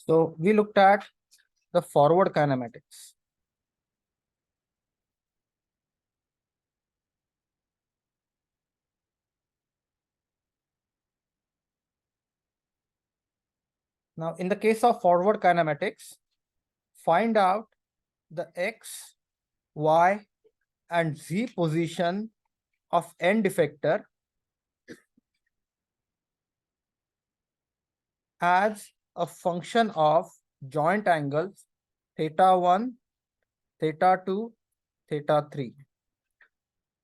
So we looked at the forward kinematics. Now, in the case of forward kinematics, find out the x, y, and z position of end effector as a function of joint angles theta 1, theta 2, theta 3.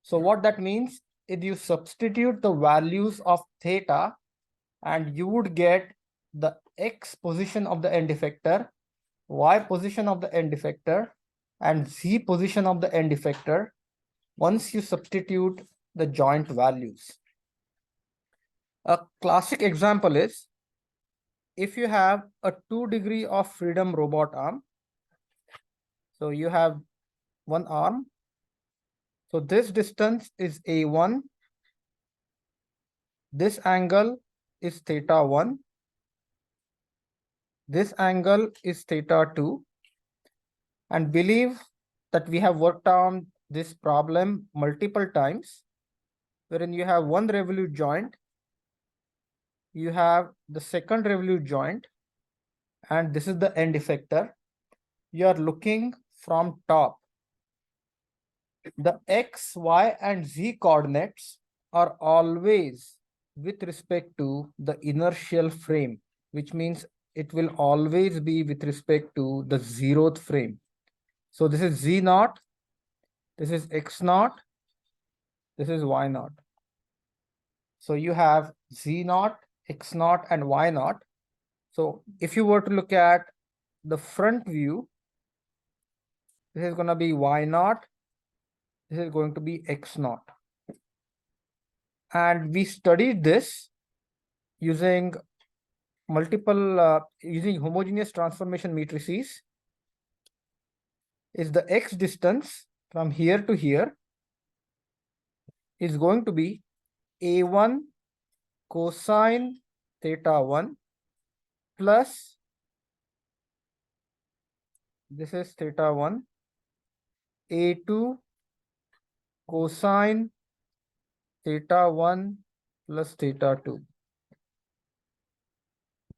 So what that means is you substitute the values of theta and you would get the x position of the end effector, y position of the end effector, and z position of the end effector once you substitute the joint values. A classic example is if you have a 2 degree of freedom robot arm. So you have one arm. So this distance is A1. This angle is theta 1. This angle is theta 2. And believe that we have worked on this problem multiple times, wherein you have one revolute joint, you have the second revolute joint, and this is the end effector. You are looking from top. The x, y, and z coordinates are always with respect to the inertial frame, which means it will always be with respect to the zeroth frame. So this is z naught, this is x naught, this is y naught. So you have z naught, x naught, and y naught. So if you were to look at the front view, this is going to be y naught, this is going to be x naught. And we studied this using using homogeneous transformation matrices. Is the x distance from here to here is going to be A1 cosine theta 1 plus this is theta 1, A2 cosine theta 1 plus theta 2.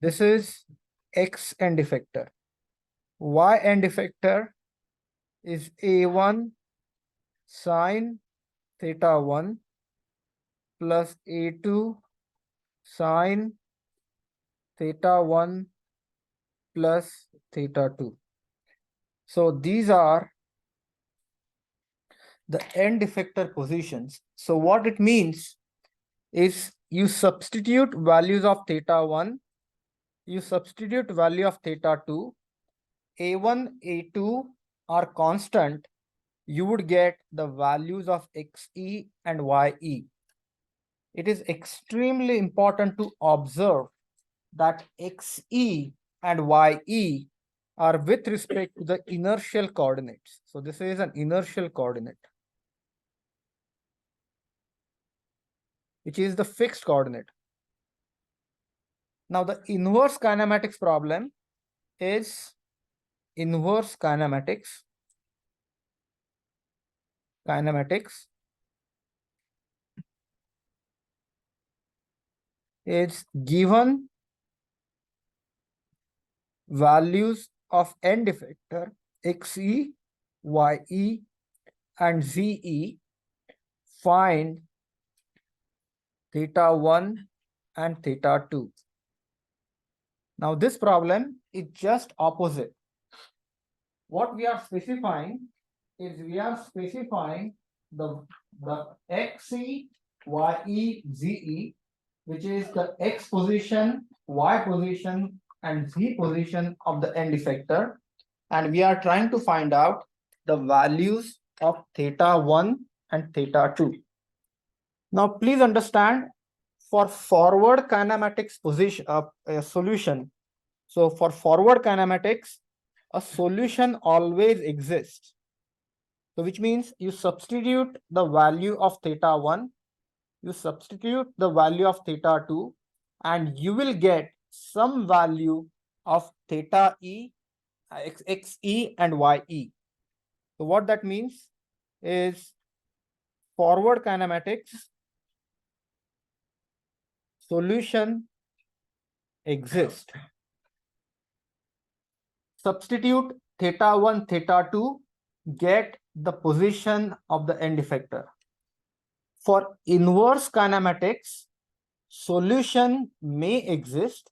This is x end effector. Y end effector is A1 sine theta 1 plus A2 sine theta 1 plus theta 2. So these are the end effector positions. So what it means is you substitute values of theta 1, you substitute value of theta 2, A1, A2 are constant, you would get the values of xe and ye. It is extremely important to observe that xe and ye are with respect to the inertial coordinates. So this is an inertial coordinate, which is the fixed coordinate. Now the inverse kinematics problem is inverse kinematics. Is given values of end effector xe, ye, and ze, find theta 1 and theta 2. Now this problem is just opposite. What we are specifying is we are specifying the xe, ye, ze, which is the x position, y position, and z position of the end effector. And we are trying to find out the values of theta 1 and theta 2. Now, please understand, for forward kinematics solution. So for forward kinematics, a solution always exists. So which means you substitute the value of theta 1, you substitute the value of theta 2, and you will get some value of theta e, xe and ye. So what that means is forward kinematics solution exist. Substitute theta 1, theta 2, get the position of the end effector. For inverse kinematics, solution may exist,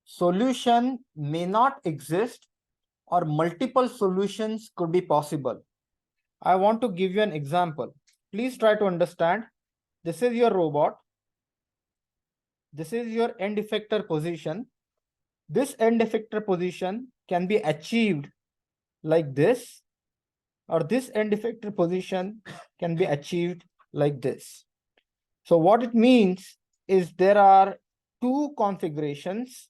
solution may not exist, or multiple solutions could be possible. I want to give you an example. Please try to understand. This is your robot. This is your end effector position. This end effector position can be achieved like this, or this end effector position can be achieved like this. So what it means is there are two configurations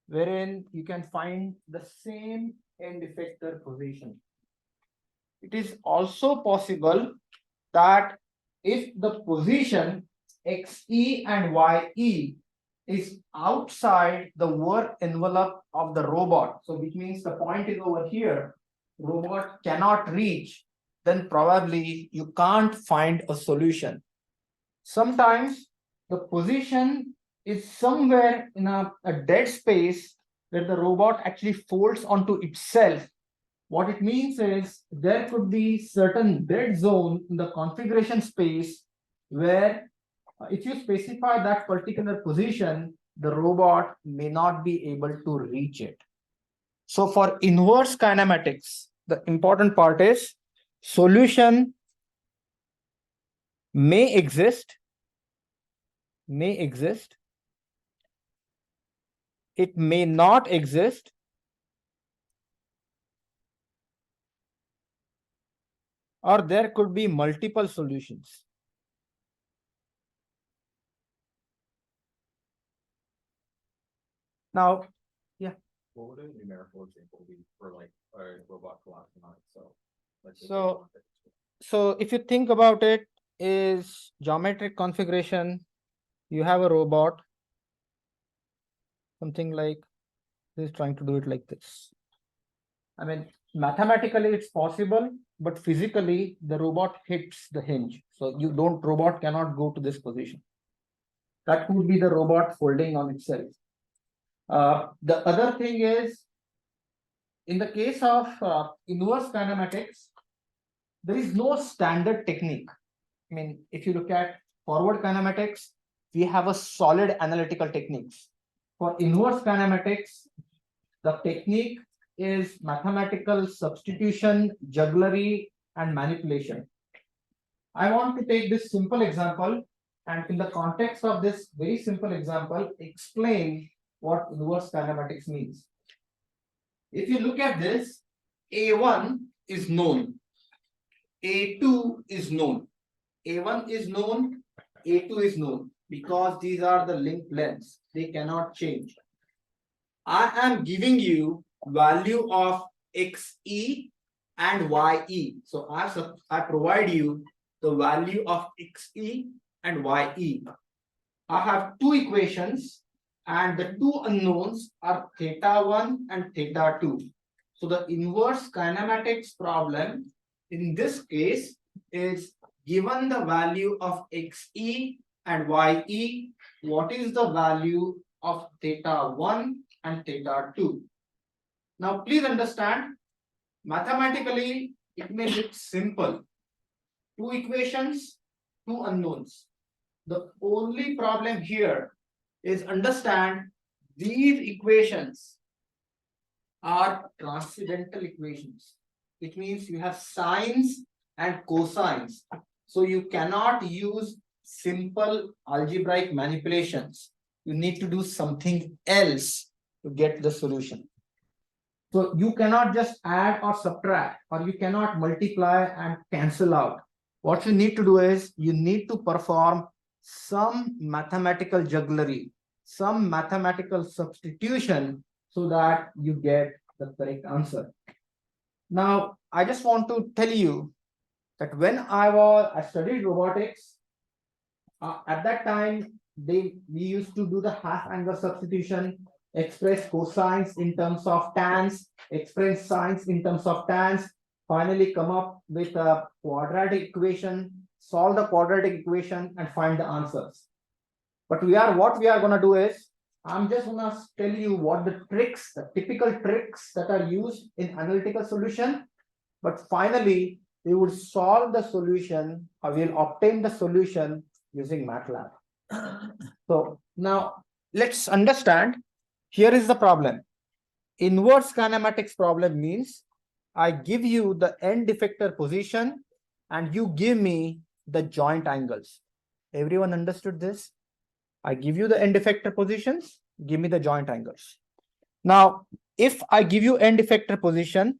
wherein you can find the same end effector position. It is also possible that if the position xe and ye is outside the work envelope of the robot, so which means the point is over here, robot cannot reach, then probably you can't find a solution. Sometimes the position is somewhere in a dead space where the robot actually folds onto itself. What it means is there could be certain dead zone in the configuration space where if you specify that particular position, the robot may not be able to reach it. So for inverse kinematics, the important part is solution may exist, it may not exist, or there could be multiple solutions. Now, yeah. What would a numerical example be for like a robot collapsing on itself? Like So if you think about it, is geometric configuration, you have a robot, something like this is trying to do it like this. I mean, mathematically it's possible, but physically the robot hits the hinge. So robot cannot go to this position. That could be the robot folding on itself. The other thing is, in the case of inverse kinematics, there is no standard technique. I mean, if you look at forward kinematics, we have a solid analytical techniques. For inverse kinematics, the technique is mathematical substitution, jugglery, and manipulation. I want to take this simple example, and in the context of this very simple example, explain what inverse kinematics means. If you look at this, A1 is known, A2 is known, A1 is known, A2 is known, because these are the linked lengths, they cannot change. I am giving you value of xe and ye. So I provide you the value of xe and ye. I have two equations and the two unknowns are theta 1 and theta 2. So the inverse kinematics problem in this case is given the value of xe and ye, what is the value of theta 1 and theta 2. Now please understand, mathematically it may look simple. Two equations, two unknowns. The only problem here is understand these equations are transcendental equations, which means you have sines and cosines. So you cannot use simple algebraic manipulations. You need to do something else to get the solution. So you cannot just add or subtract, or you cannot multiply and cancel out. What you need to do is you need to perform some mathematical jugglery, some mathematical substitution so that you get the correct answer. Now, I just want to tell you that when I studied robotics, at that time we used to do the half angle substitution. express cosines in terms of tans, express sines in terms of tans, finally come up with a quadratic equation, solve the quadratic equation and find the answers. But what we are going to do is, I'm just going to tell you what the tricks, the typical tricks that are used in analytical solution. But finally, we would solve the solution or we'll obtain the solution using MATLAB. So now let's understand. Here is the problem. Inverse kinematics problem means I give you the end effector position and you give me the joint angles. Everyone understood this? I give you the end effector positions, give me the joint angles. Now, if I give you end effector position,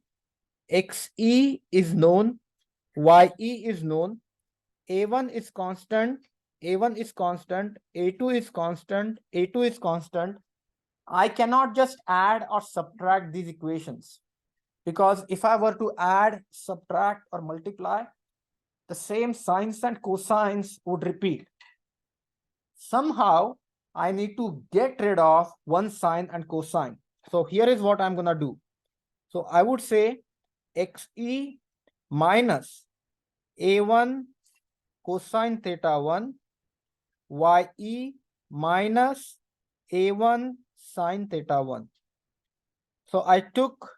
XE is known, YE is known, A1 is constant, A1 is constant, A2 is constant, A2 is constant. I cannot just add or subtract these equations, because if I were to add, subtract, or multiply, the same sines and cosines would repeat. Somehow, I need to get rid of one sine and cosine. So here is what I'm going to do. So I would say XE minus A1 cosine theta 1, YE minus A1 sine theta 1. So I took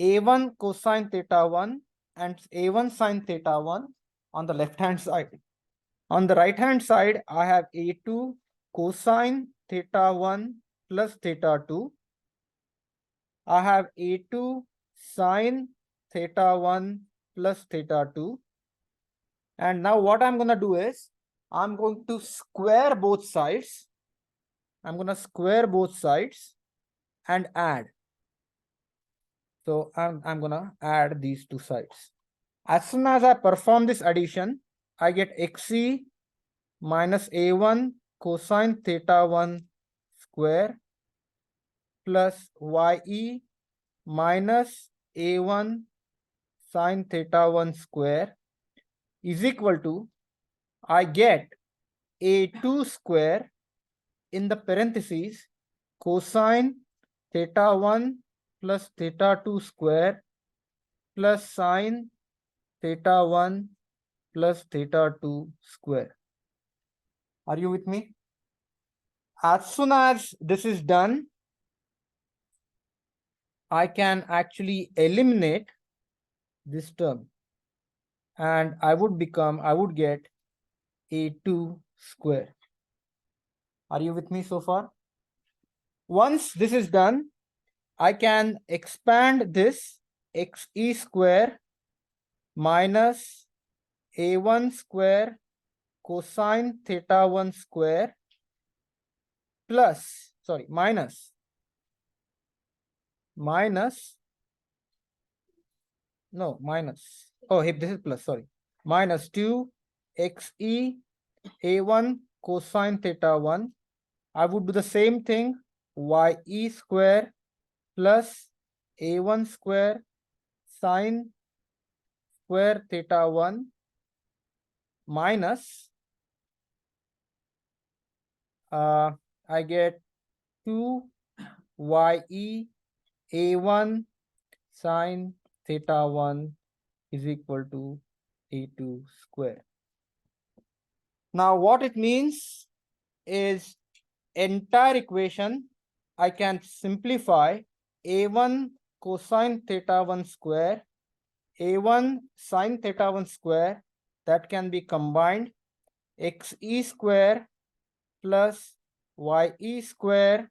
A1 cosine theta 1 and A1 sine theta 1 on the left hand side. On the right hand side, I have A2 cosine theta 1 plus theta 2. I have A2 sine theta 1 plus theta 2. And now what I'm going to do is, I'm going to square both sides. I'm going to square both sides and add. So I'm going to add these two sides. As soon as I perform this addition, I get XE minus A1 cosine theta 1 square plus YE minus A1 sine theta 1 square is equal to, I get A2 square in the parentheses cosine theta 1 plus theta 2 square plus sine theta 1 plus theta 2 square. Are you with me? As soon as this is done, I can actually eliminate this term and I would get A2 square. Are you with me so far? Once this is done, I can expand this XE square minus A1 square cosine theta 1 square plus, sorry, minus oh, this is plus, sorry, minus 2 XE A1 cosine theta 1. I would do the same thing, YE square plus A1 square sine square theta 1 minus, I get 2 YE A1 sine theta 1 is equal to A2 square. Now what it means is, entire equation I can simplify A1 cosine theta 1 square, A1 sine theta 1 square, that can be combined, XE square plus YE square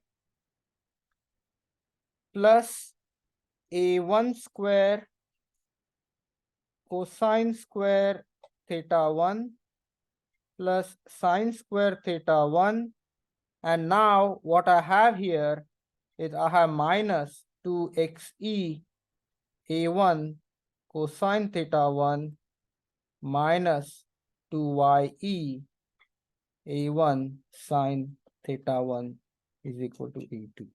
plus A1 square cosine square theta 1 plus sine square theta 1. And now what I have here is I have minus 2XE A1 cosine theta 1 minus 2YE A1 sine theta 1 is equal to A2.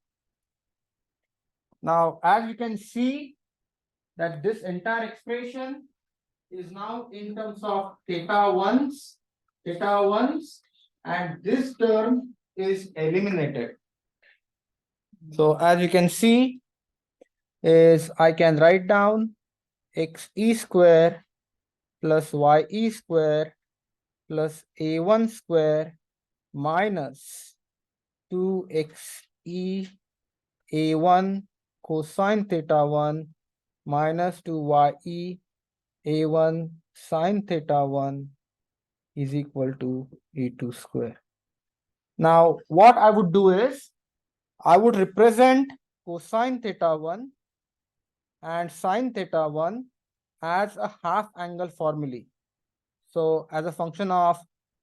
Now, as you can see, that this entire expression is now in terms of theta 1s, and this term is eliminated. So as you can see, is I can write down xe square plus ye square plus a1 square minus 2xe a1 cosine theta 1 minus 2ye a1 sine theta 1 is equal to a2 square. Now, what I would do is, I would represent cosine theta 1 and sine theta 1 as a half angle formulae. So, as a function of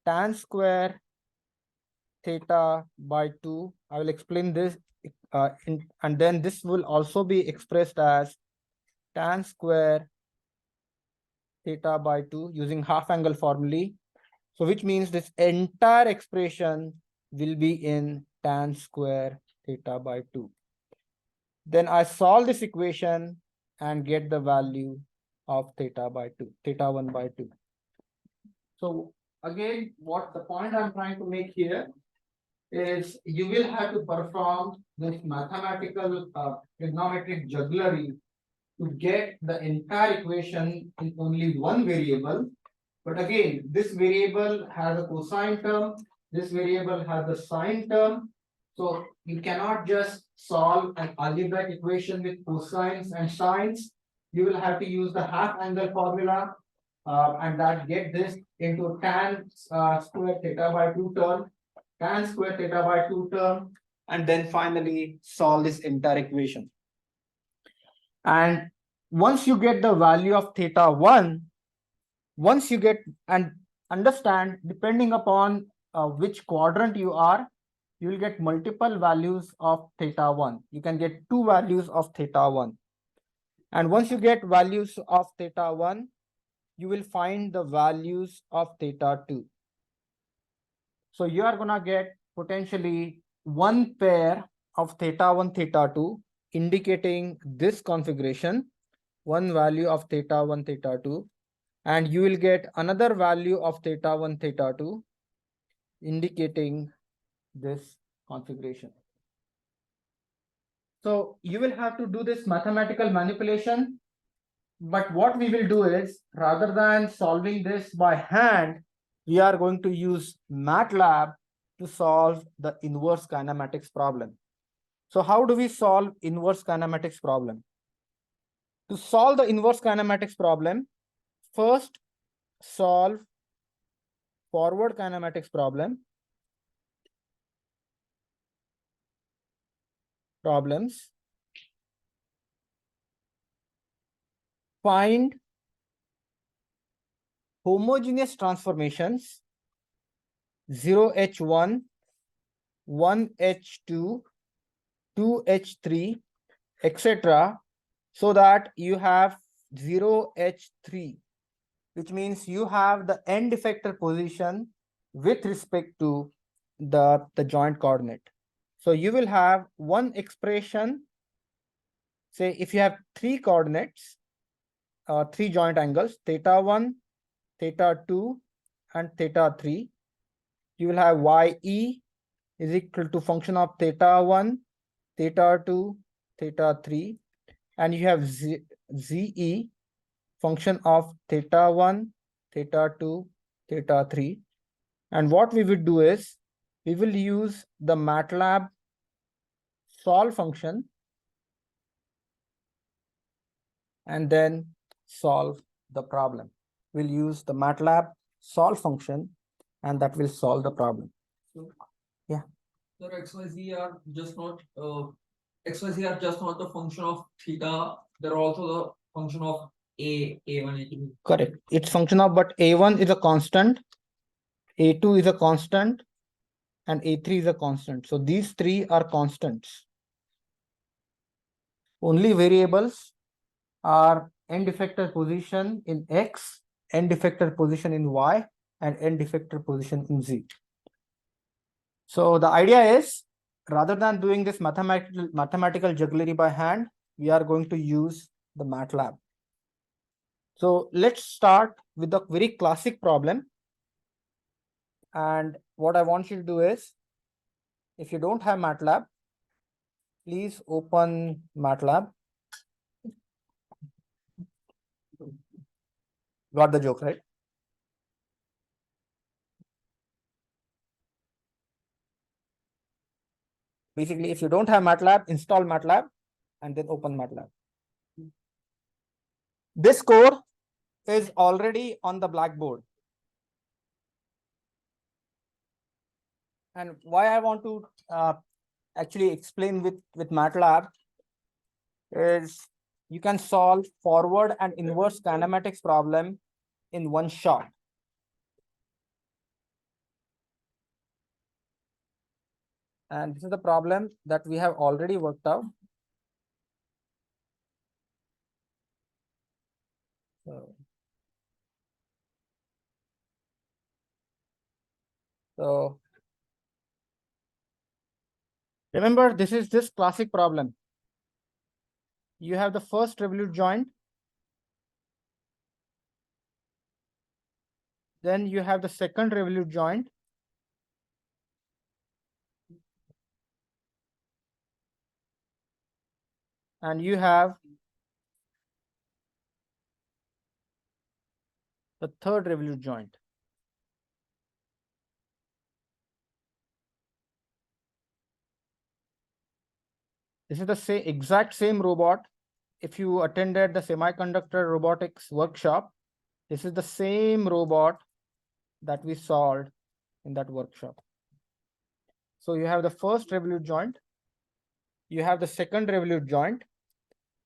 tan square theta by 2, I will explain this, and then this will also be expressed as tan square theta by 2 using half angle formulae. So which means this entire expression will be in tan square theta by 2. Then I solve this equation and get the value of theta by 2, theta 1 by 2. So again, what the point I'm trying to make here is you will have to perform this mathematical trigonometric jugglery to get the entire equation in only one variable. But again, this variable has a cosine term, this variable has a sine term. So you cannot just solve an algebraic equation with cosines and sines. You will have to use the half angle formula and that get this into tan square theta by 2 term, tan square theta by 2 term, and then finally solve this entire equation. And once you get the value of theta 1, once you get and understand, depending upon which quadrant you are, you will get multiple values of theta 1. You can get two values of theta 1. And once you get values of theta 1, you will find the values of theta 2. So you are going to get potentially one pair of theta 1, theta 2, indicating this configuration, one value of theta 1, theta 2, and you will get another value of theta 1, theta 2, indicating this configuration. So you will have to do this mathematical manipulation, but what we will do is, rather than solving this by hand, we are going to use MATLAB to solve the inverse kinematics problem. So how do we solve inverse kinematics problem? To solve the inverse kinematics problem, first solve forward kinematics problems. Find homogeneous transformations 0h1, 1h2, 2h3, etc., so that you have 0h3, which means you have the end effector position with respect to the joint coordinate. So you will have one expression, say if you have three coordinates, three joint angles, theta 1, theta 2, and theta 3. You will have ye is equal to function of theta 1, theta 2, theta 3, and you have ze function of theta 1, theta 2, theta 3. And what we will do is, we will use the MATLAB solve function and then solve the problem. We'll use the MATLAB solve function and that will solve the problem. So, yeah. So XYZ are just not XYZ are just not the function of theta. They're also the function of A1, A2. Correct. It's function of, but A1 is a constant, A2 is a constant, and A3 is a constant. So these three are constants. Only variables are end effector position in X, end effector position in Y, and end effector position in Z. So the idea is, rather than doing this mathematical jugglery by hand, we are going to use the MATLAB. So let's start with the very classic problem. And what I want you to do is, if you don't have MATLAB, Please open MATLAB. Got the joke, right? Basically, if you don't have MATLAB, install MATLAB and then open MATLAB. This code is already on the blackboard. And why I want to actually explain with MATLAB is you can solve forward and inverse kinematics problem in one shot. And this is the problem that we have already worked out. So remember, this is this classic problem. You have the first revolute joint. Then you have the second revolute joint. And you have the third revolute joint. This is the exact same robot. If you attended the semiconductor robotics workshop, this is the same robot that we solved in that workshop. So you have the first revolute joint, you have the second revolute joint,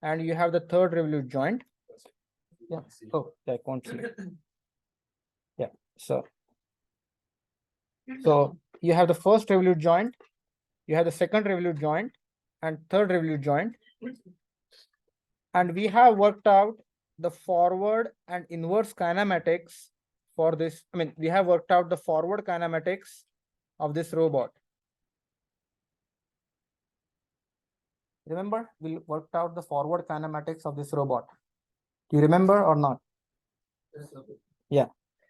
and you have the third revolute joint. Yeah. Oh, I can't see it. Yeah. So you have the first revolute joint, you have the second revolute joint, and third revolute joint. And we have worked out the forward and inverse kinematics for this. I mean, we have worked out the forward kinematics of this robot. Remember, we worked out the forward kinematics of this robot. Do you remember or not? Yeah.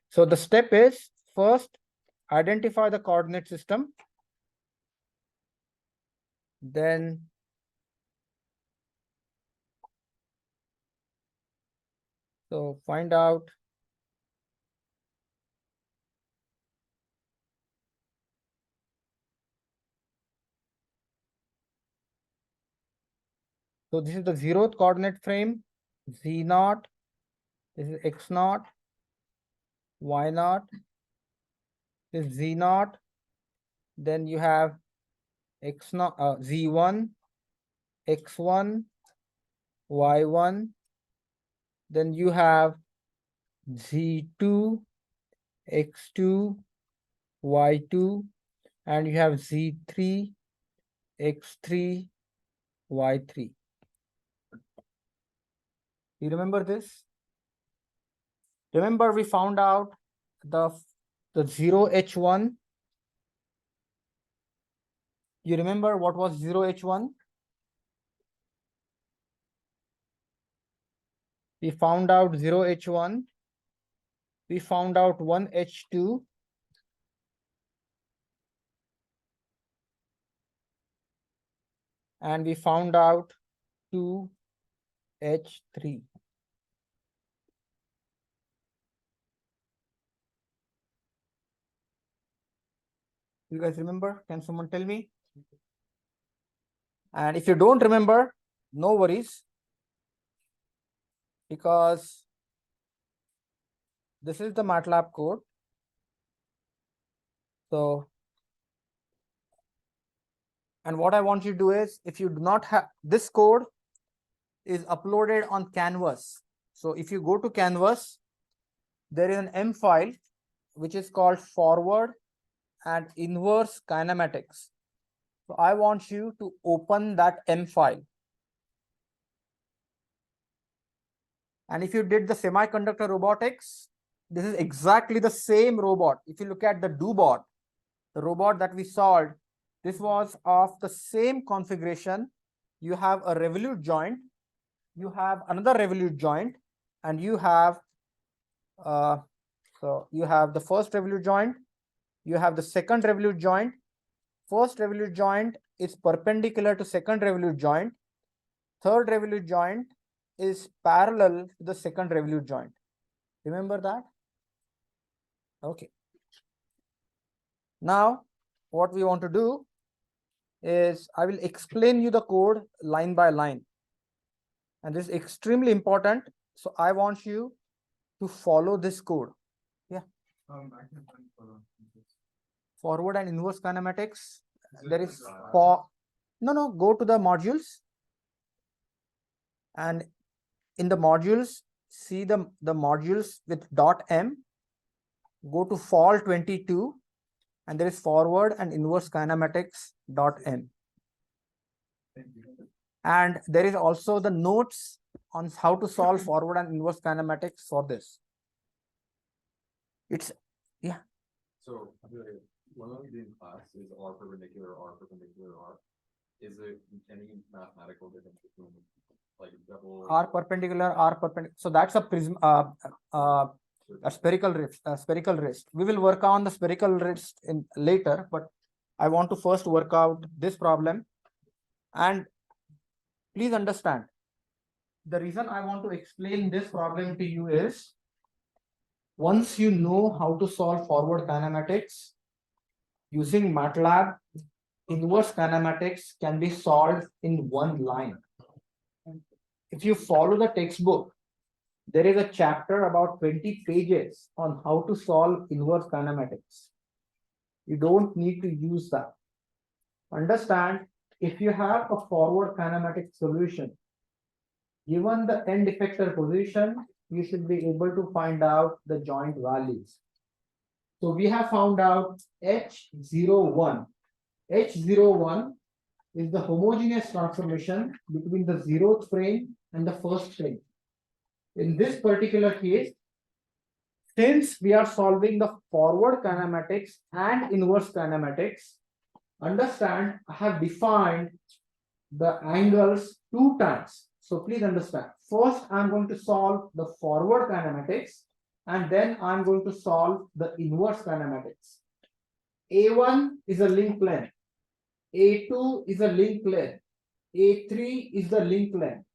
So the step is first identify the coordinate system. Then find out so this is the zeroth coordinate frame, z naught, this is x naught, y naught, this is z naught, then you have x naught, z1, x1, y1, then you have z2, x2, y2, and you have z3, x3, y3. You remember this? Remember we found out the 0h1. You remember what was 0h1? We found out 0h1. We found out 1h2. And we found out 2h3. You guys remember? Can someone tell me? And if you don't remember, no worries, because this is the MATLAB code. So, and what I want you to do is, if you do not have this code is uploaded on Canvas. So if you go to Canvas, there is an M file which is called forward and inverse kinematics. So I want you to open that M file. And if you did the semiconductor robotics, this is exactly the same robot. If you look at the DoBot, the robot that we solved, this was of the same configuration. You have a revolute joint, you have another revolute joint, and you have so you have the first revolute joint, you have the second revolute joint. First revolute joint is perpendicular to second revolute joint. Third revolute joint is parallel to the second revolute joint. Remember that? Okay. Now, what we want to do is I will explain you the code line by line. And this is extremely important. So I want you to follow this code. I can find for this. Forward and inverse kinematics. Is it There the is draw? no, go to the modules. And in the modules, see the modules with .m. Go to fall 22. And there is forward and inverse kinematics .m. Thank you. And there is also the notes on how to solve forward and inverse kinematics for this. It's So the one that we did in class is R perpendicular, R perpendicular, R. Is there any mathematical difference between like double? R perpendicular. So that's a prism, a spherical wrist. We will work on the spherical wrist in later, but I want to first work out this problem. And please understand, the reason I want to explain this problem to you is, once you know how to solve forward kinematics using MATLAB, inverse kinematics can be solved in one line. If you follow the textbook, there is a chapter about 20 pages on how to solve inverse kinematics. You don't need to use that. Understand, if you have a forward kinematic solution, given the end effector position, you should be able to find out the joint values. So we have found out H01. H01 is the homogeneous transformation between the 0th frame and the first frame. In this particular case, since we are solving the forward kinematics and inverse kinematics, understand, I have defined the angles 2 times. So please understand, first I'm going to solve the forward kinematics, and then I'm going to solve the inverse kinematics. A1 is a link length, A2 is a link length, A3 is the link length.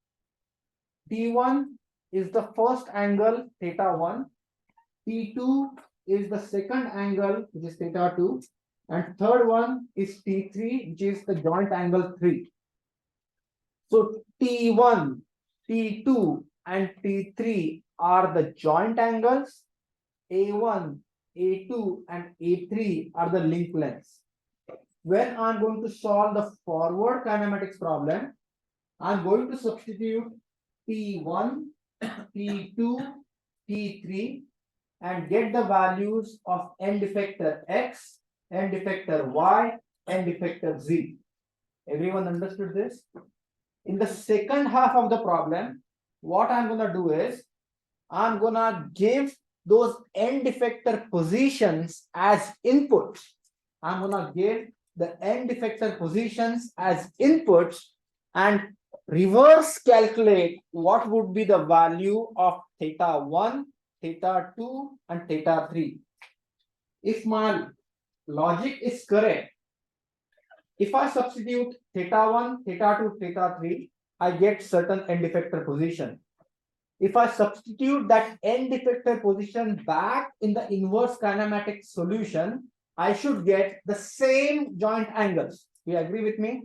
T1 is the first angle, theta 1. T2 is the second angle, which is theta 2. And third one is T3, which is the joint angle 3. So T1, T2, and T3 are the joint angles. A1, A2, and A3 are the link lengths. When I'm going to solve the forward kinematics problem, I'm going to substitute T1, T2, T3, and get the values of end effector X, end effector Y, end effector Z. Everyone understood this? In the second half of the problem, what I'm gonna do is, I'm gonna give those end effector positions as inputs. I'm gonna give the end effector positions as inputs and reverse calculate what would be the value of theta 1, theta 2, and theta 3. If my logic is correct, if I substitute theta 1, theta 2, theta 3, I get certain end effector position. If I substitute that end effector position back in the inverse kinematic solution, I should get the same joint angles. You agree with me?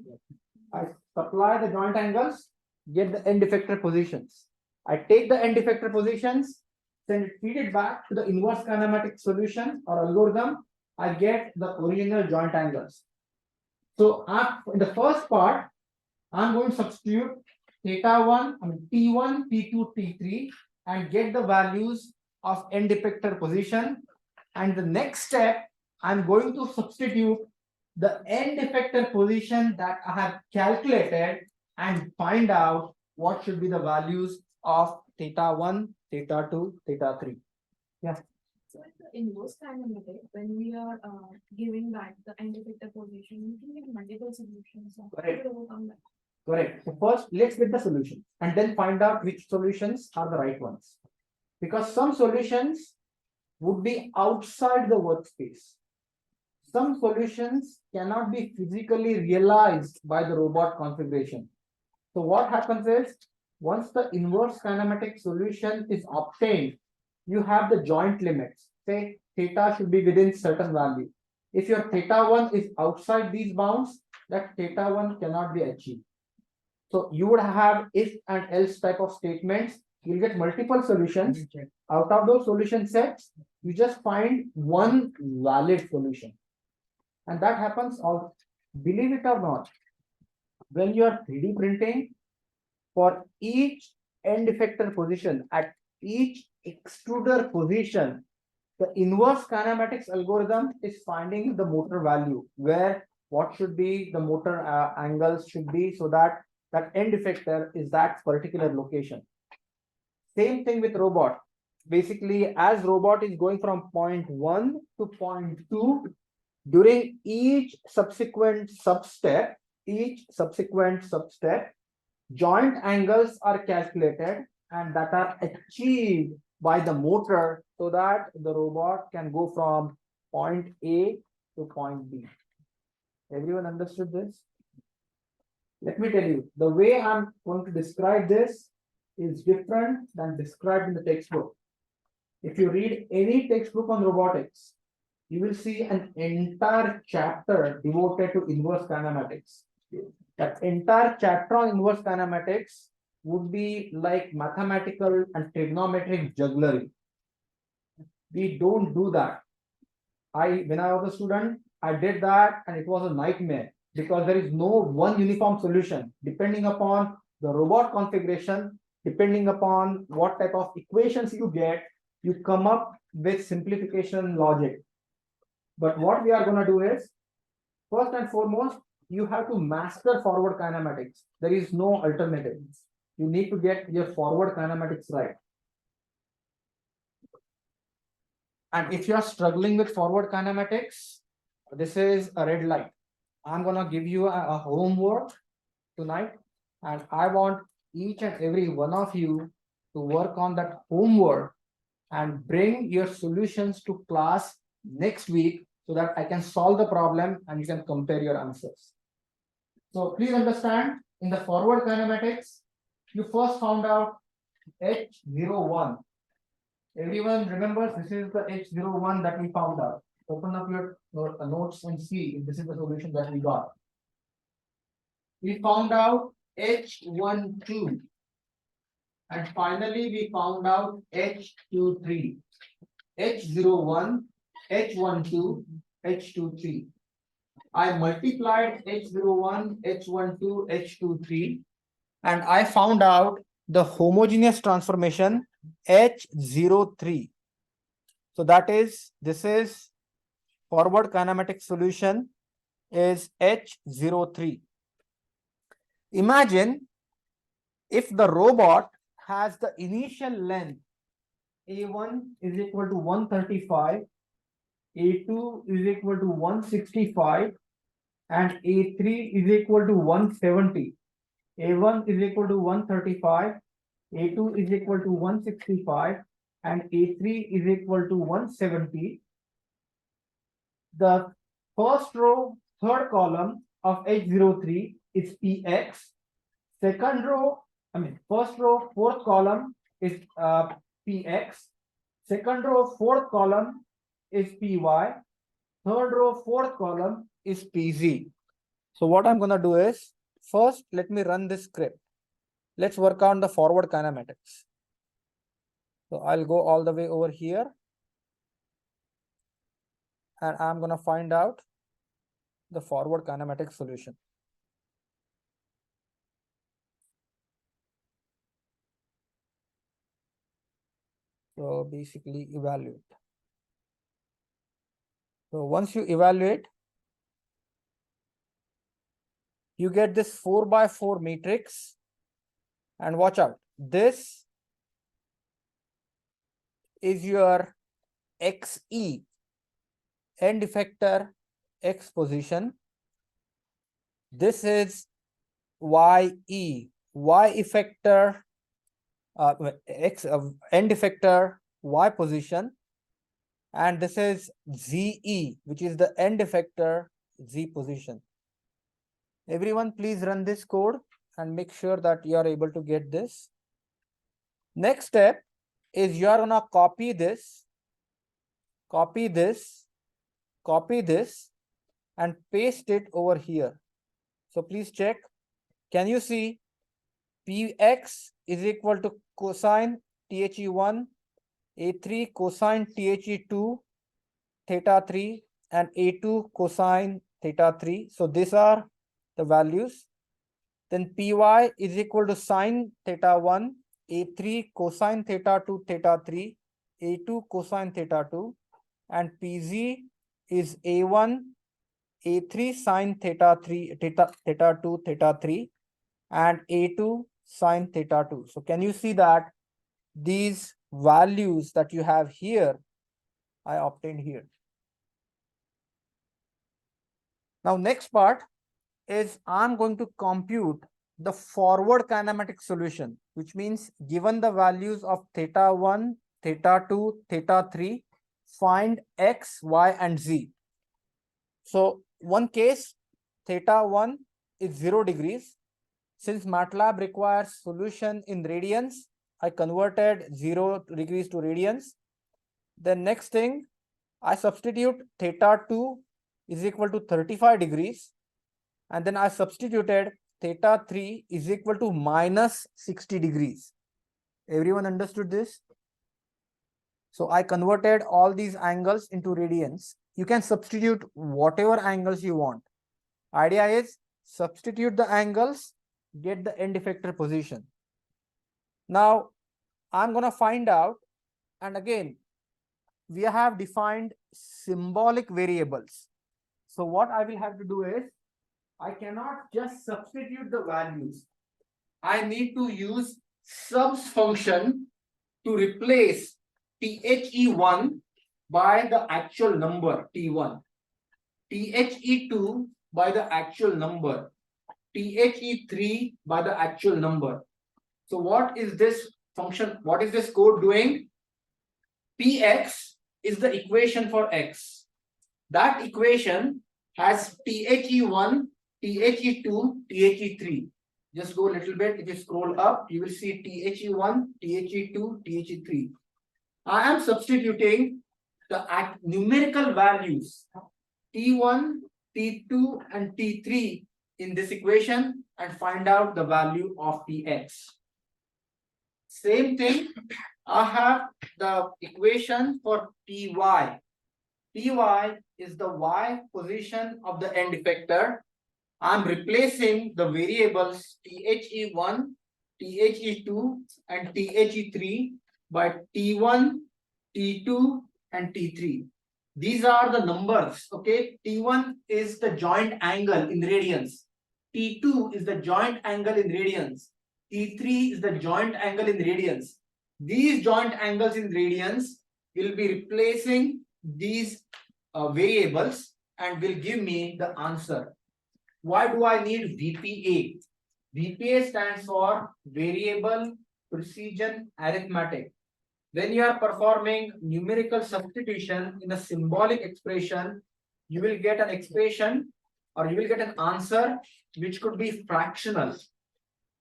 I supply the joint angles, get the end effector positions. I take the end effector positions, then feed it back to the inverse kinematic solution or algorithm. I get the original joint angles. So in the first part, I'm going to substitute theta 1, T1, T2, T3, and get the values of end effector position. And the next step, I'm going to substitute the end effector position that I have calculated and find out what should be the values of theta 1, theta 2, theta 3. Yeah. So in the inverse kinematic, when we are giving back the end effector position, we can get multiple solutions. So how Correct. to overcome that? Correct. So first, let's get the solution and then find out which solutions are the right ones. Because some solutions would be outside the workspace. some solutions cannot be physically realized by the robot configuration. So what happens is, once the inverse kinematic solution is obtained, you have the joint limits. Say theta should be within certain value. If your theta 1 is outside these bounds, that theta 1 cannot be achieved. So you would have if and else type of statements. You'll get multiple solutions. Out of those solution sets, you just find one valid solution. And that happens all, believe it or not, when you are 3D printing, for each end effector position at each extruder position, the inverse kinematics algorithm is finding the motor value, where what should be the motor angles should be, so that that end effector is that particular location. Same thing with robot. Basically, as robot is going from point 1 to point 2, during each subsequent substep, joint angles are calculated and that are achieved by the motor, so that the robot can go from point A to point B. Everyone understood this? Let me tell you, the way I'm going to describe this is different than described in the textbook. If you read any textbook on robotics, you will see an entire chapter devoted to inverse kinematics. That entire chapter on inverse kinematics would be like mathematical and trigonometric jugglery. We don't do that. When I was a student, I did that and it was a nightmare, because there is no one uniform solution. Depending upon the robot configuration, depending upon what type of equations you get, you come up with simplification logic. But what we are going to do is, first and foremost, you have to master forward kinematics. There is no alternative. You need to get your forward kinematics right. And if you are struggling with forward kinematics, this is a red light. I'm going to give you a homework tonight, and I want each and every one of you to work on that homework and bring your solutions to class next week, so that I can solve the problem and you can compare your answers. So please understand, in the forward kinematics, you first found out H01. Everyone remembers this is the H01 that we found out. Open up your notes and see if this is the solution that we got. We found out H12. And finally, we found out H23. H01, H12, H23. I multiplied H01, H12, H23, and I found out the homogeneous transformation H03. So that is, this is forward kinematic solution is H03. Imagine if the robot has the initial length A1 is equal to 135, A2 is equal to 165, and A3 is equal to 170. A1 is equal to 135, A2 is equal to 165, and A3 is equal to 170. The first row, third column of H03 is Px. Second row, first row, fourth column is Px. Second row, fourth column is Py. Third row, fourth column is Pz. So what I'm going to do is, first, let me run this script. Let's work on the forward kinematics. So I'll go all the way over here. And I'm going to find out the forward kinematic solution. So basically evaluate. So once you evaluate, you get this 4x4 matrix, and watch out. This is your XE, end effector X position. This is YE, Y effector X end effector Y position. and this is ZE, which is the end effector Z position. Everyone, please run this code and make sure that you are able to get this. Next step is you are gonna copy this, copy this, copy this, and paste it over here. So please check. Can you see Px is equal to cosine THE1, A3 cosine THE2, theta 3, and A2 cosine theta 3. So these are the values. Then Py is equal to sine theta 1, A3 cosine theta 2, theta 3, A2 cosine theta 2, and Pz is A1, A3 sine theta 3, theta 2, theta 3, and A2 sine theta 2. So can you see that these values that you have here, I obtained here. Now next part is I'm going to compute the forward kinematic solution, which means given the values of theta 1, theta 2, theta 3, find x, y, and z. So one case, theta 1 is 0 degrees. Since MATLAB requires solution in radians, I converted 0 degrees to radians. Then next thing, I substitute theta 2 is equal to 35 degrees. And then I substituted theta 3 is equal to minus 60 degrees. Everyone understood this? So I converted all these angles into radians. You can substitute whatever angles you want. Idea is substitute the angles, get the end effector position. Now I'm gonna find out, and again, we have defined symbolic variables. So what I will have to do is, I cannot just substitute the values. I need to use subs function to replace THE1 by the actual number T1, THE2 by the actual number, THE3 by the actual number. So what is this function? What is this code doing? Px is the equation for x. That equation has THE1, THE2, THE3. Just go a little bit. If you scroll up, you will see THE1, THE2, THE3. I am substituting the numerical values T1, T2, and T3 in this equation and find out the value of Px. Same thing, I have the equation for Py. Py is the y position of the end effector. I'm replacing the variables THE1, THE2, and THE3 by T1, T2, and T3. These are the numbers, okay? T1 is the joint angle in radians. T2 is the joint angle in radians. T3 is the joint angle in radians. These joint angles in radians will be replacing these variables and will give me the answer. Why do I need VPA? VPA stands for Variable Precision Arithmetic. When you are performing numerical substitution in a symbolic expression, you will get an expression or you will get an answer which could be fractional.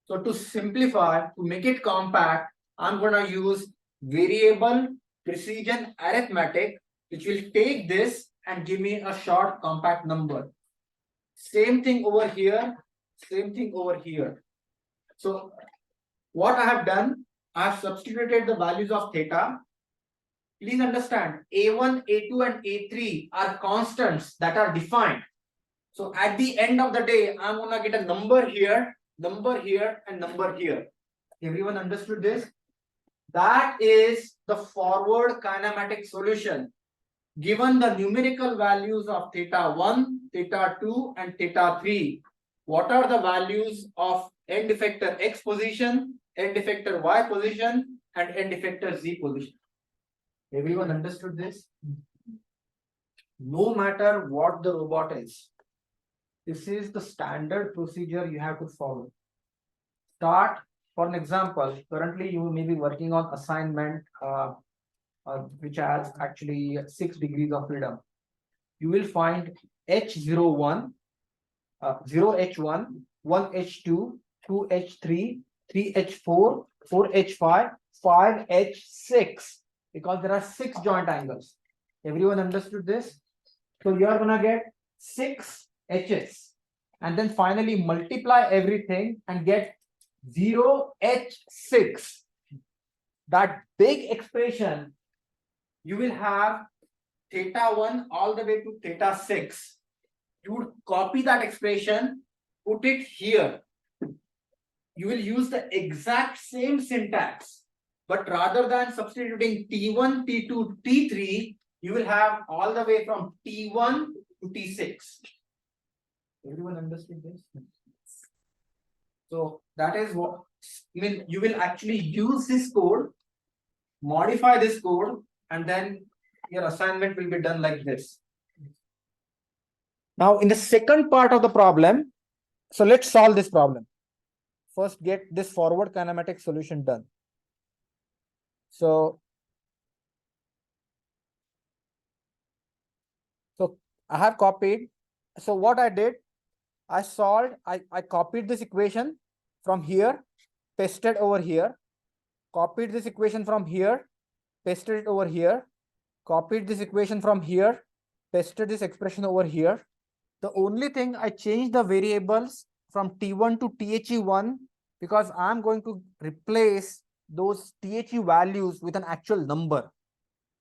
So to simplify, to make it compact, I'm going to use Variable Precision Arithmetic, which will take this and give me a short compact number. Same thing over here, same thing over here. So what I have done, I have substituted the values of theta. Please understand, A1, A2, and A3 are constants that are defined. So at the end of the day, I'm gonna get a number here, and number here. Everyone understood this? That is the forward kinematic solution. Given the numerical values of theta 1, theta 2, and theta 3, what are the values of end effector x position, end effector y position, and end effector z position? Everyone understood this? No matter what the robot is, this is the standard procedure you have to follow. Start, for an example, currently you may be working on assignment which has actually 6 degrees of freedom. You will find H01, 0H1, 1H2, 2H3, 3H4, 4H5, 5H6, because there are 6 joint angles. Everyone understood this? So you are gonna get 6 H's and then finally multiply everything and get 0H6. That big expression, you will have theta 1 all the way to theta 6. You would copy that expression, put it here. You will use the exact same syntax, but rather than substituting T1, T2, T3, you will have all the way from T1 to T6. Everyone understood this? So that is what, I mean, you will actually use this code, modify this code, and then your assignment will be done like this. Now, in the second part of the problem, so let's solve this problem. First, get this forward kinematic solution done. So I have copied. So what I did, I solved, I copied this equation from here, pasted over here, copied this equation from here, pasted it over here, copied this equation from here, pasted this expression over here. The only thing I changed the variables from T1 to THE1 because I'm going to replace those THE values with an actual number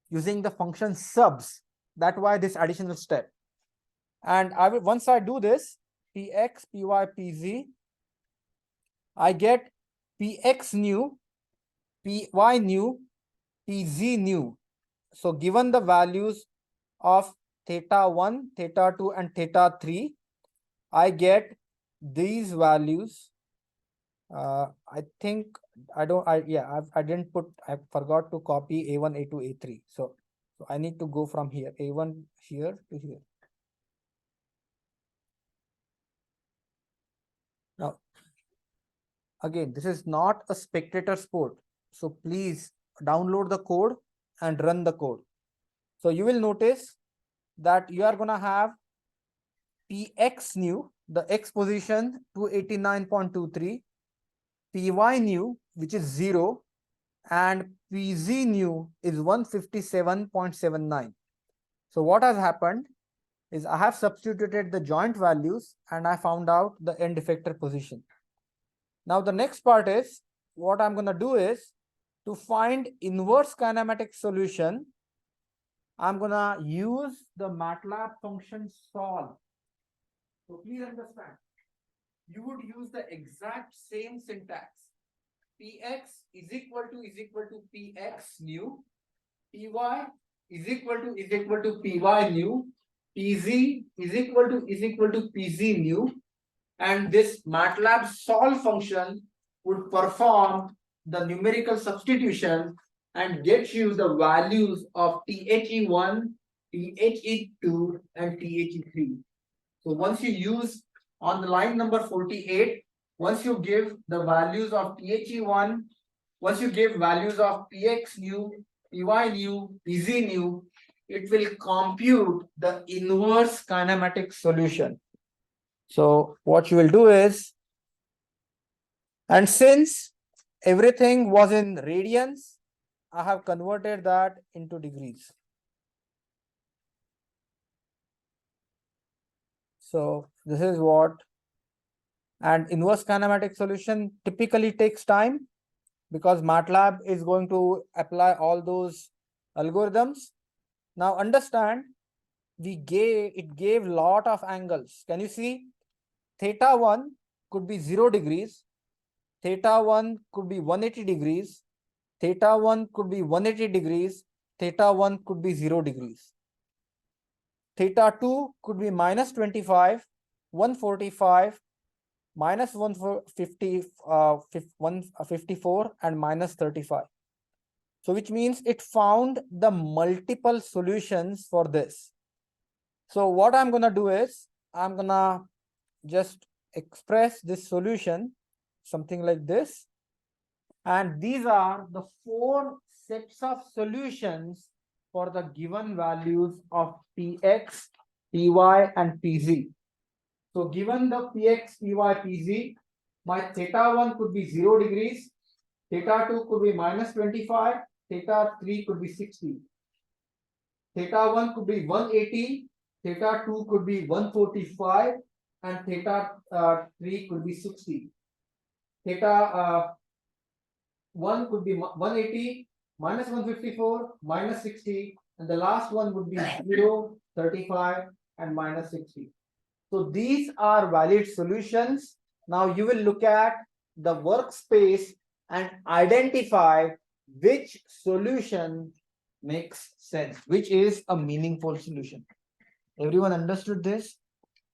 using the function subs. That's why this additional step. And I will, once I do this, Px, Py, Pz, I get Px new, Py new, Pz new. So given the values of theta 1, theta 2, and theta 3, I get these values. I think I didn't put, I forgot to copy A1, A2, A3. So I need to go from here, A1 here to here. Now, again, this is not a spectator sport. So please download the code and run the code. So you will notice that you are gonna have Px new, the x position 289.23, Py new, which is 0, and Pz new is 157.79. So what has happened is I have substituted the joint values and I found out the end effector position. Now the next part is, what I'm gonna do is, to find inverse kinematic solution, I'm gonna use the MATLAB function solve. So please understand, you would use the exact same syntax. Px is equal to Px new, Py is equal to Py new, Pz is equal to Pz new, and this MATLAB solve function would perform the numerical substitution and get you the values of THE1, THE2, and THE3. So once you use on the line number 48, once you give the values of THE1, once you give values of Px new, Py new, Pz new, it will compute the inverse kinematic solution. So what you will do is, and since everything was in radians, I have converted that into degrees. So this is what, and inverse kinematic solution typically takes time because MATLAB is going to apply all those algorithms. Now understand, it gave lot of angles. Can you see? Theta 1 could be 0 degrees, theta 1 could be 180 degrees, theta 1 could be 180 degrees, theta 1 could be 0 degrees. Theta 2 could be minus 25, 145, minus 150, 154, and minus 35. So which means it found the multiple solutions for this. So what I'm gonna do is, I'm gonna just express this solution something like this. And these are the 4 sets of solutions for the given values of Px, Py, and Pz. So given the Px, Py, Pz, my theta1 could be 0 degrees, theta2 could be minus 25, theta3 could be 60. Theta1 could be 180, theta2 could be 145, and theta3 could be 60. Theta 1 could be 180, minus 154, minus 60, and the last one would be 0, 35, and minus 60. So these are valid solutions. Now you will look at the workspace and identify which solution makes sense, which is a meaningful solution. Everyone understood this?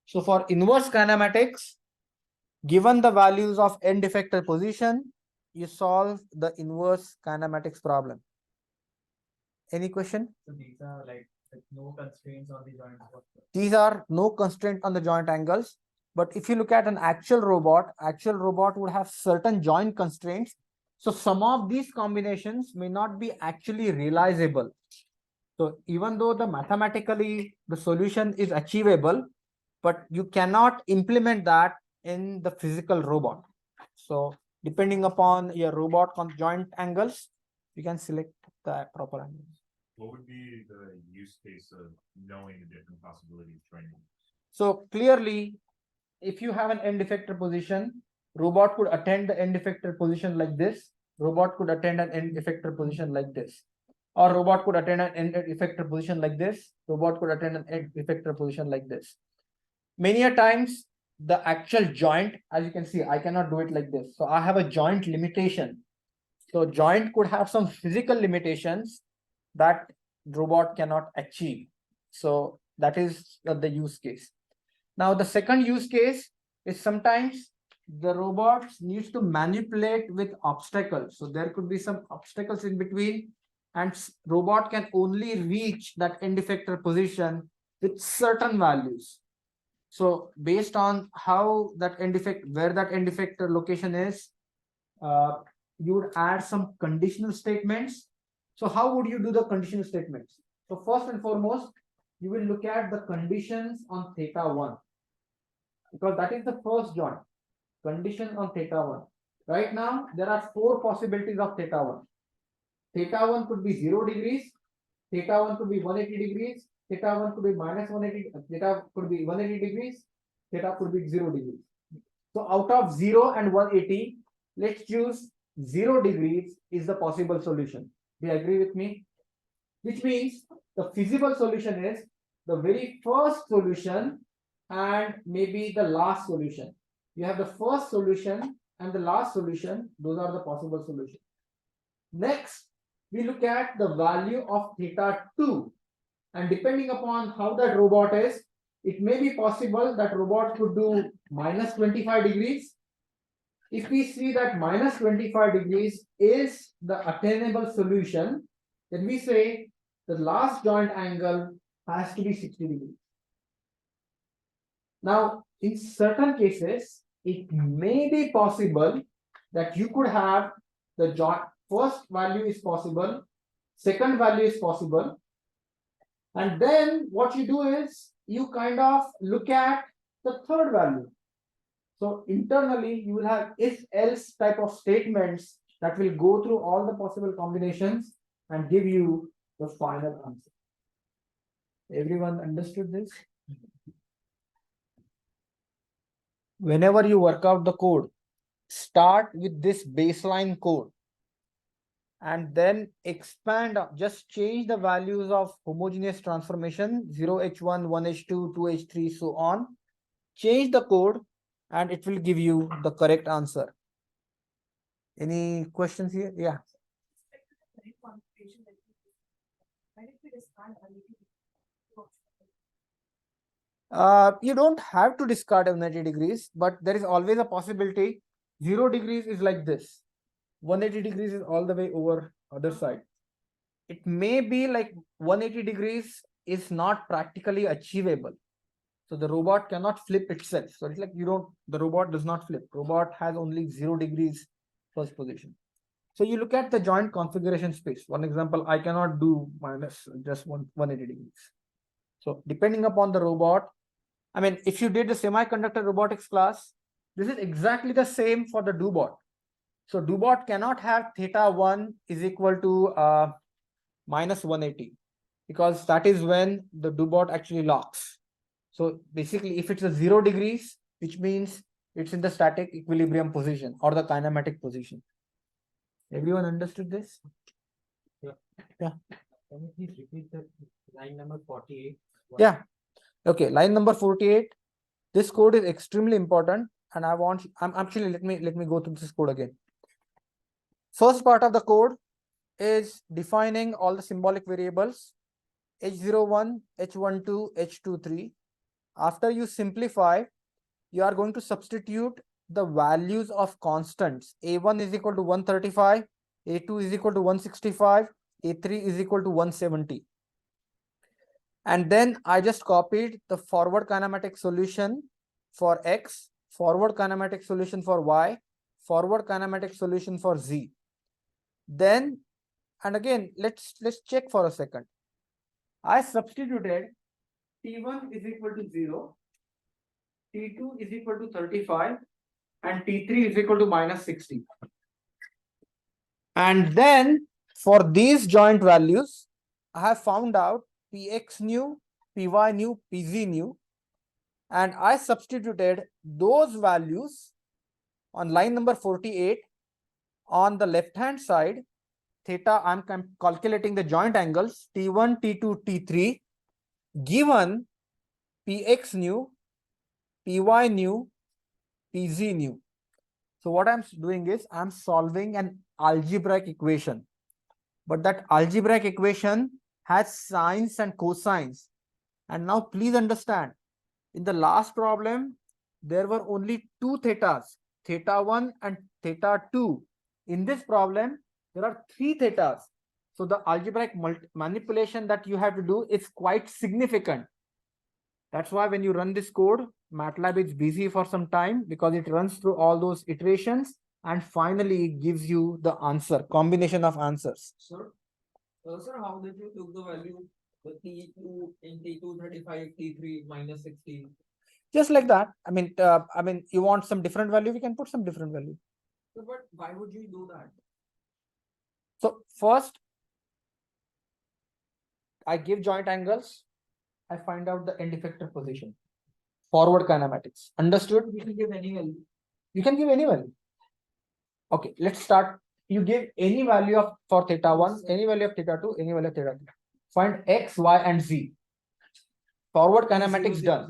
So for inverse kinematics, given the values of end effector position, you solve the inverse kinematics problem. Any question? So these are like no constraints on the joint. These are no constraint on the joint angles. But if you look at an actual robot would have certain joint constraints. So some of these combinations may not be actually realizable. So even though mathematically the solution is achievable, but you cannot implement that in the physical robot. So depending upon your robot joint angles, you can select the proper angles. What would be the use case of knowing the different possibilities of training? So clearly, if you have an end effector position, robot could attend the end effector position like this. Robot could attend an end effector position like this. Or robot could attend an end effector position like this. Robot could attend an end effector position like this. Many a times, the actual joint, as you can see, I cannot do it like this. So I have a joint limitation. So joint could have some physical limitations that robot cannot achieve. So that is the use case. Now the second use case is sometimes the robots needs to manipulate with obstacles. So there could be some obstacles in between, and robot can only reach that end effector position with certain values. So based on how that end effect, where that end effector location is, you would add some conditional statements. So how would you do the conditional statements? So first and foremost, you will look at the conditions on theta1, because that is the first joint. Condition on theta1. Right now, there are 4 possibilities of theta1. Theta1 could be 0 degrees, theta1 could be 180 degrees, theta1 could be minus 180, theta could be 180 degrees, theta could be 0 degrees. So out of 0 and 180, let's choose 0 degrees is the possible solution. Do you agree with me? Which means the feasible solution is the very first solution and maybe the last solution. You have the first solution and the last solution. Those are the possible solutions. Next, we look at the value of theta2. And depending upon how that robot is, it may be possible that robot could do minus 25 degrees. If we see that minus 25 degrees is the attainable solution, then we say the last joint angle has to be 60 degrees. Now, in certain cases, it may be possible that you could have the joint first value is possible, second value is possible, and then what you do is you kind of look at the third value. So internally, you will have if-else type of statements that will go through all the possible combinations and give you the final answer. Everyone understood this? Whenever you work out the code, start with this baseline code and then expand, just change the values of homogeneous transformation, 0h1, 1h2, 2h3, so on. Change the code and it will give you the correct answer. Any questions here? Yeah. You don't have to discard 180 degrees, but there is always a possibility. 0 degrees is like this. 180 degrees is all the way over other side. It may be like 180 degrees is not practically achievable. So the robot cannot flip itself. So it's like the robot does not flip. Robot has only 0 degrees first position. So you look at the joint configuration space. One example, I cannot do minus just 180 degrees. So depending upon the robot, I mean, if you did the semiconductor robotics class, this is exactly the same for the do-bot. So do-bot cannot have theta1 is equal to minus 180 because that is when the do-bot actually locks. So basically, if it's a 0 degrees, which means it's in the static equilibrium position or the kinematic position. Everyone understood this? Can you please repeat the line number 48? Yeah. Okay, line number 48. This code is extremely important, and I'm actually let me go through this code again. First part of the code is defining all the symbolic variables h01, h12, h23. After you simplify, you are going to substitute the values of constants. A1 is equal to 135, A2 is equal to 165, A3 is equal to 170. And then I just copied the forward kinematic solution for X, forward kinematic solution for Y, forward kinematic solution for Z. Then, and again, let's check for a second. I substituted T1 is equal to 0, T2 is equal to 35, and T3 is equal to minus 60. And then for these joint values, I have found out Px new, Py new, Pz new, and I substituted those values on line number 48. On the left hand side, theta, I'm calculating the joint angles T1, T2, T3 given Px new, Py new, Pz new. So what I'm doing is I'm solving an algebraic equation, but that algebraic equation has sines and cosines. And now please understand, in the last problem, there were only two thetas, theta 1 and theta 2. In this problem, there are three thetas. So the algebraic manipulation that you have to do is quite significant. That's why when you run this code, MATLAB is busy for some time because it runs through all those iterations and finally gives you the answer, combination of answers. Sir, how did you took the value, the T2 in T235, T3 minus 16? Just like that. I mean, you want some different value, we can put some different value. So, but why would you do that? So first, I give joint angles. I find out the end effector position. Forward kinematics. Understood? You can give any value. You can give any value. Okay, let's start. You give any value of for theta 1, any value of theta 2, any value of theta 3. Find x, y, and z. Forward kinematics done.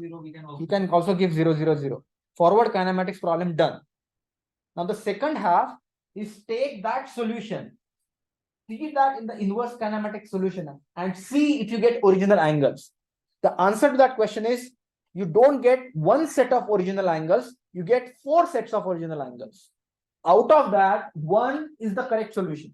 You can also give 0, 0, 0. Forward kinematics problem done. Now the second half is take that solution, see that in the inverse kinematic solution and see if you get original angles. The answer to that question is you don't get one set of original angles, you get 4 sets of original angles. Out of that, one is the correct solution.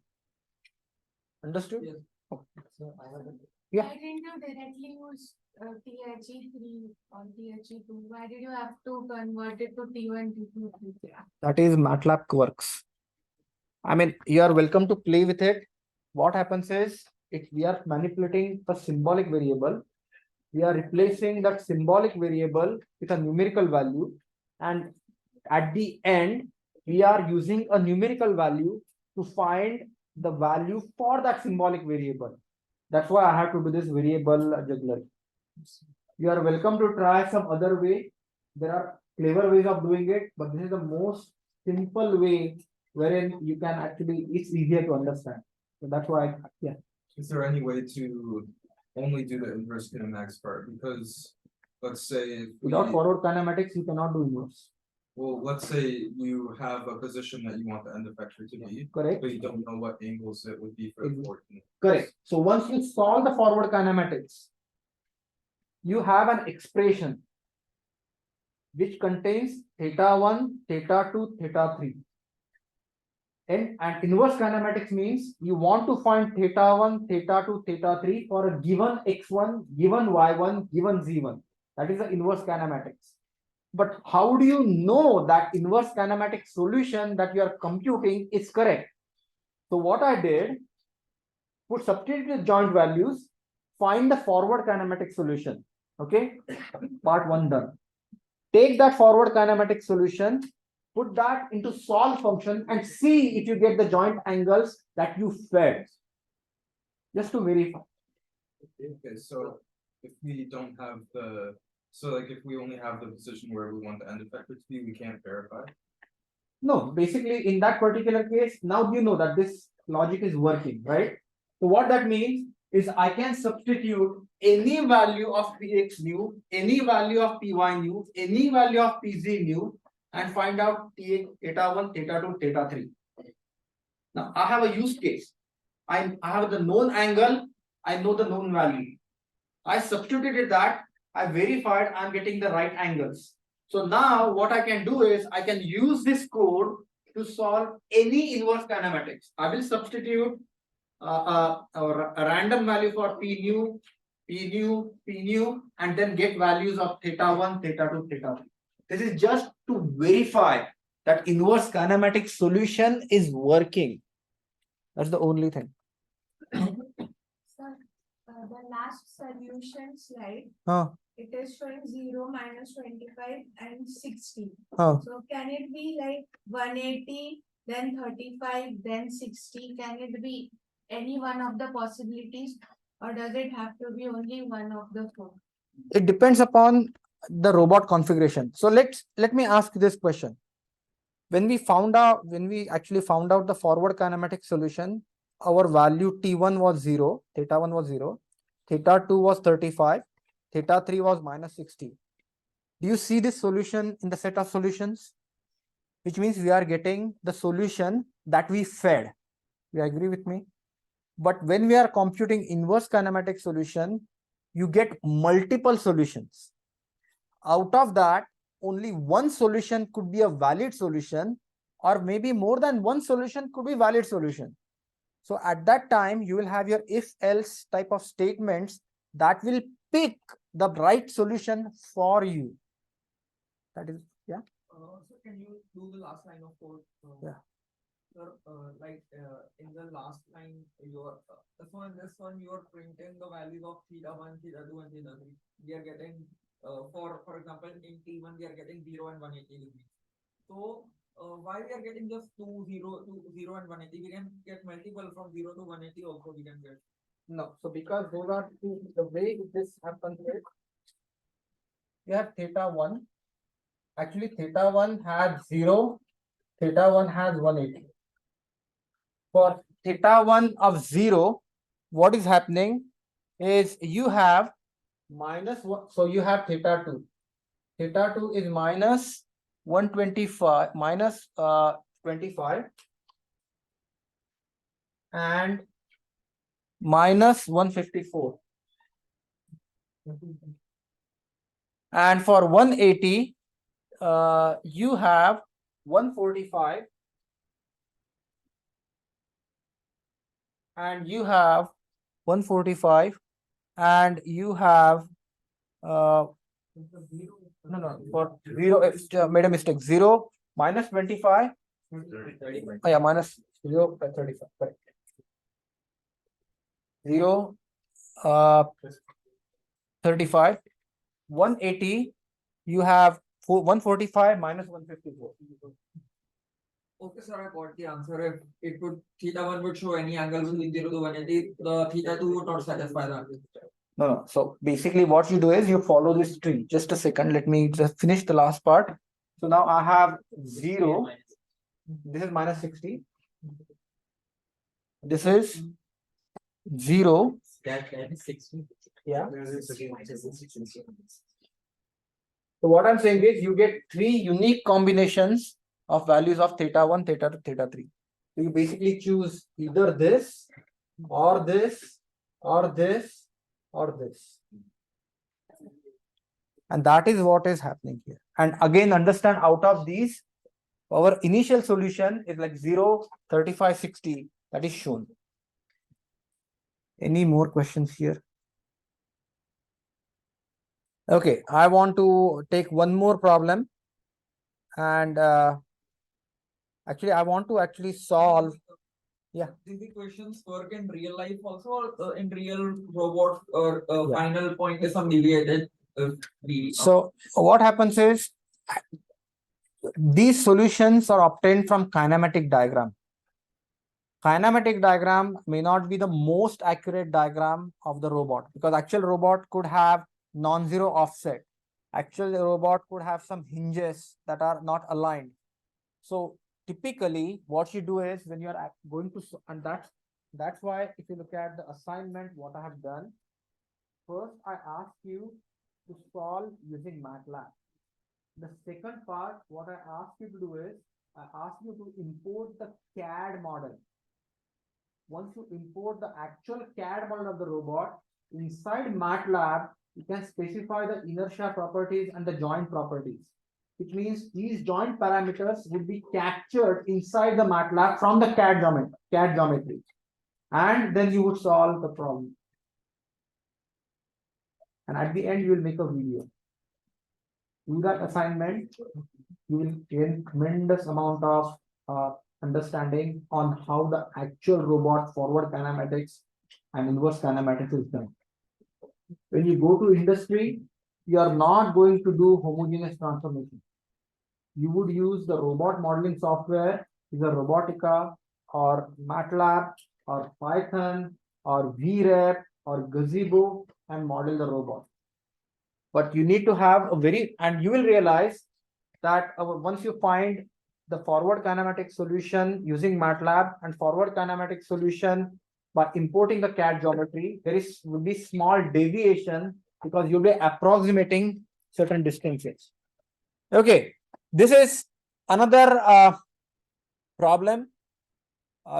Understood? Yes. Okay. So I have a Yeah. Why didn't you directly use THE3 or THE2? Why did you have to convert it to T1, T2, T3? That is MATLAB quirks. I mean, you are welcome to play with it. What happens is, if we are manipulating a symbolic variable, we are replacing that symbolic variable with a numerical value, and at the end, we are using a numerical value to find the value for that symbolic variable. That's why I have to do this variable juggler. You are welcome to try some other way. There are clever ways of doing it, but this is the most simple way wherein you can actually, it's easier to understand. So that's why, yeah. Is there any way to only do the inverse kinematics part? Because let's say if Without forward kinematics, you cannot do inverse. well, let's say you have a position that you want the end effector to be, Correct? but you don't know what angles it would be for the Ex- forward. Correct. So once you solve the forward kinematics, you have an expression which contains theta 1, theta 2, theta 3. And inverse kinematics means you want to find theta 1, theta 2, theta 3 for a given x1, given y1, given z1. That is the inverse kinematics. But how do you know that inverse kinematic solution that you are computing is correct? So what I did, put substitute the joint values, find the forward kinematic solution. Okay, part one done. Take that forward kinematic solution, put that into solve function and see if you get the joint angles that you fed. Just to verify. Okay, so if we don't have the, so like if we only have the position where we want the end effector to be, we can't verify. No, basically in that particular case, now you know that this logic is working, right? So what that means is I can substitute any value of px new, any value of py new, any value of pz new, and find out theta 1, theta 2, theta 3. Now I have a use case. I have the known angle, I know the known value. I substituted that, I verified I'm getting the right angles. So now what I can do is I can use this code to solve any inverse kinematics. I will substitute a random value for P new, P new, P new, and then get values of theta 1, theta 2, theta 3. This is just to verify that inverse kinematic solution is working. That's the only thing. Sir, the last solution slide, Huh. it is showing 0, -25 and 60. Huh. So can it be like 180, then 35, then 60? Can it be any one of the possibilities? Or does it have to be only one of the four? It depends upon the robot configuration. So let me ask this question. When we actually found out the forward kinematic solution, our value T1 was 0, theta 1 was 0, theta 2 was 35, theta 3 was -60. Do you see this solution in the set of solutions? Which means we are getting the solution that we fed. You agree with me? But when we are computing inverse kinematic solution, you get multiple solutions. Out of that, only one solution could be a valid solution, or maybe more than one solution could be valid solution. So at that time, you will have your if else type of statements that will pick the right solution for you. That is, yeah. So can you do the last line of code? Yeah. Sir, in the last line, your this one you are printing the values of theta 1, theta 2, and theta 3. We are getting for example in T1 we are getting 0 and 180 degrees. So why we are getting just 0 and 180? We can get multiple from 0 to 180 also we can get. No, so because those are two, the way this happens is you have theta 1. Actually, theta 1 has 0, theta 1 has 180. For theta 1 of 0, what is happening is you have -1, so you have theta 2. Theta 2 is minus 125, minus 25, and minus 154. And for 180, you have 145, and you have 145, and you have no, for 0, made a mistake. 0 minus 25. Oh, yeah, minus 0 by 35. Correct. 0, 35, 180. You have 145 minus 154. Okay, sir, I got the answer. If it would theta 1 would show any angle between 0 to 180, the theta 2 would not satisfy that. No. So basically, what you do is you follow this tree. Just a second. Let me just finish the last part. So now I have 0. This is minus 60. This is 0. That is 60. Yeah. So what I'm saying is you get 3 unique combinations of values of theta 1, theta 2, theta 3. So you basically choose either this or this or this or this. And that is what is happening here. And again, understand, out of these, our initial solution is like 0, 35, 60. That is shown. Any more questions here? Okay, I want to take one more problem. And actually, I want to solve These equations work in real life also, or in real robot, or Yeah. final point is some deviated. So what happens is these solutions are obtained from kinematic diagram. Kinematic diagram may not be the most accurate diagram of the robot, because actual robot could have non-zero offset. Actual robot could have some hinges that are not aligned. So typically what you do is when you are going to, and that's why if you look at the assignment, what I have done, first I ask you to solve using MATLAB. The second part, what I ask you to do is, I ask you to import the CAD model. Once you import the actual CAD model of the robot, inside MATLAB, you can specify the inertia properties and the joint properties. Which means these joint parameters would be captured inside the MATLAB from the CAD geometry. And then you would solve the problem. And at the end, you will make a video. Do that assignment, you will gain tremendous amount of understanding on how the actual robot forward kinematics and inverse kinematics is done. When you go to industry, you are not going to do homogeneous transformation. You would use the robot modeling software, either Robotica or MATLAB or Python or VREP or Gazebo, and model the robot. But you need to have a and you will realize that once you find the forward kinematic solution using MATLAB and forward kinematic solution by importing the CAD geometry, there will be small deviation because you'll be approximating certain distances. Okay, this is another problem.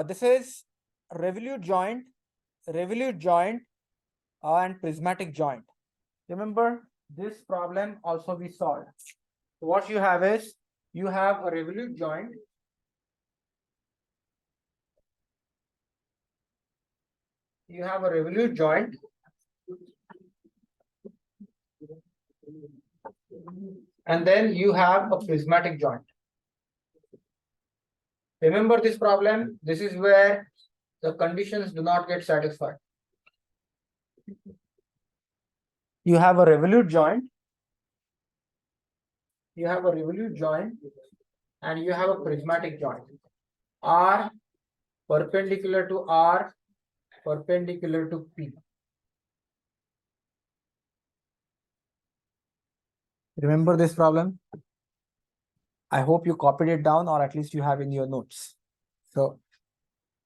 This is revolute joint, and prismatic joint. Remember, this problem also we solved. So what you have is, you have a revolute joint. You have a revolute joint. And then you have a prismatic joint. Remember this problem? This is where the conditions do not get satisfied. You have a revolute joint. You have a revolute joint and you have a prismatic joint. R perpendicular to R, perpendicular to P. Remember this problem? I hope you copied it down, or at least you have in your notes. So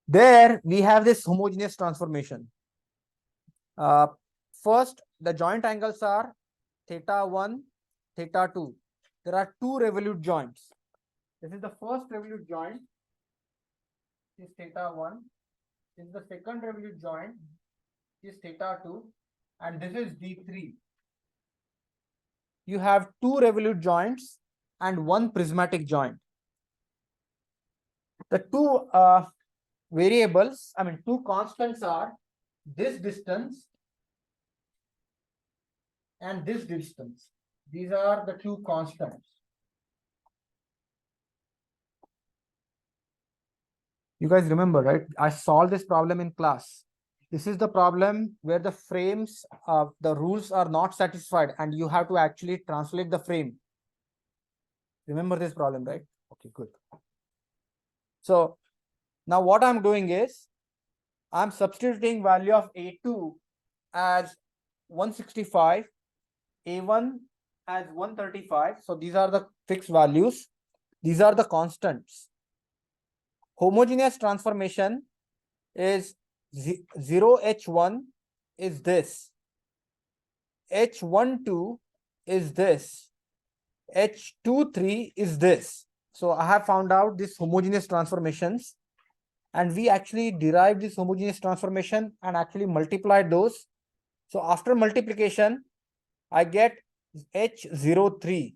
there we have this homogeneous transformation. First, the joint angles are theta 1, theta 2. There are two revolute joints. This is the first revolute joint. This is theta 1. This is the second revolute joint. This is theta 2. And this is D3. You have two revolute joints and one prismatic joint. The two variables, two constants are this distance and this distance. These are the two constants. You guys remember, right? I solved this problem in class. This is the problem where the frames of the rules are not satisfied and you have to actually translate the frame. Remember this problem, right? Okay, good. So now what I'm doing is, I'm substituting value of A2 as 165, A1 as 135. So these are the fixed values. These are the constants. Homogeneous transformation is 0H1 is this. H12 is this. H23 is this. So I have found out these homogeneous transformations, and we actually derived this homogeneous transformation and actually multiplied those. So after multiplication, I get H03.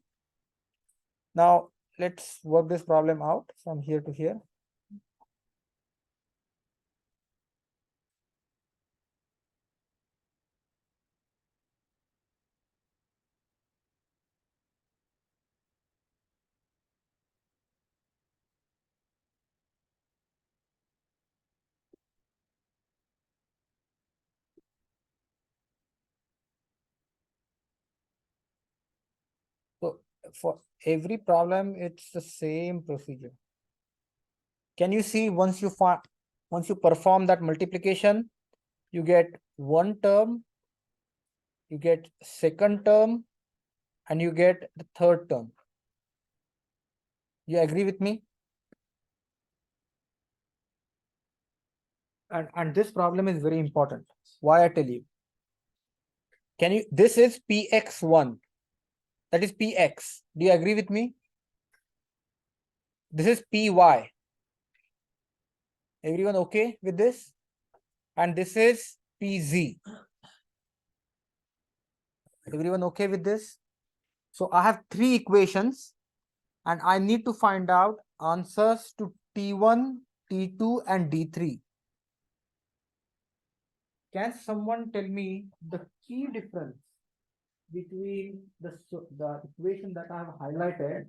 Now let's work this problem out from here to here. For every problem, it's the same procedure. Can you see once you perform that multiplication, you get one term, you get second term, and you get the third term. You agree with me? And this problem is very important. Why I tell you? Can you, this is px1, that is px. Do you agree with me? This is py. Everyone okay with this? And this is pz. Everyone okay with this? So I have three equations and I need to find out answers to T1, T2 and D3. Can someone tell me the key difference between the equation that I have highlighted